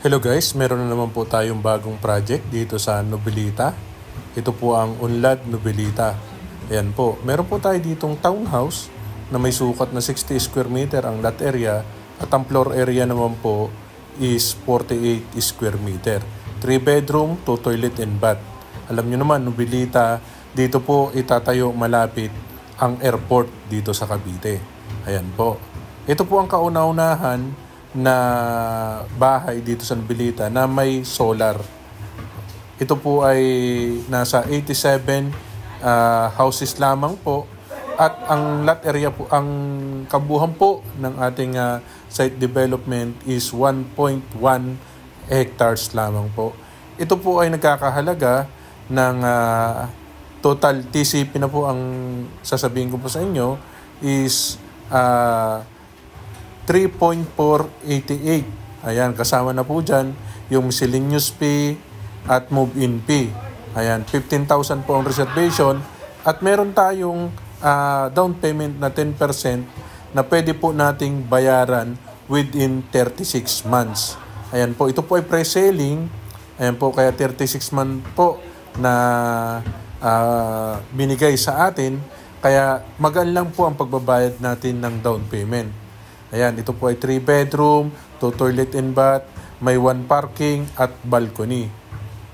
Hello guys, meron na naman po tayong bagong project dito sa Novelita. Ito po ang Unlad Novelita. Ayan po, meron po tayo ditong townhouse na may sukat na 60 square meter ang lot area at ang floor area naman po is 48 square meter. 3 bedroom, 2 toilet and bath. Alam nyo naman, Novelita, dito po itatayo malapit ang airport dito sa Cavite. Ayan po. Ito po ang kauna-unahan na bahay dito sa Novelita na may solar. Ito po ay nasa 87 houses lamang po at ang lot area po, ang kabuuan po ng ating site development is 1.1 hectares lamang po. Ito po ay nagkakahalaga ng total TCP na po ang sasabihin ko po sa inyo is 3.488. Ayan, kasama na po dyan yung miscellaneous fee at move-in fee. Ayan, 15,000 po ang reservation at meron tayong down payment na 10% na pwede po nating bayaran within 36 months. Ayan po, ito po ay pre-selling. Ayan po, kaya 36 months po na binigay sa atin. Kaya magaan lang po ang pagbabayad natin ng down payment. Ayan, ito po ay 3 bedroom, 2 toilet and bath, may 1 parking at balcony.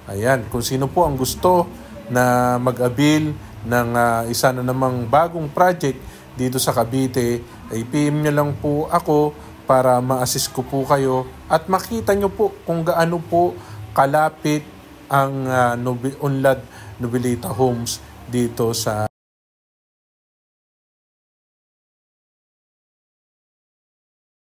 Ayan, kung sino po ang gusto na mag-avail ng isa na namang bagong project dito sa Cavite, ay PM nyo lang po ako para ma-assist ko po kayo at makita nyo po kung gaano po kalapit ang Unlad Novelita Homes dito sa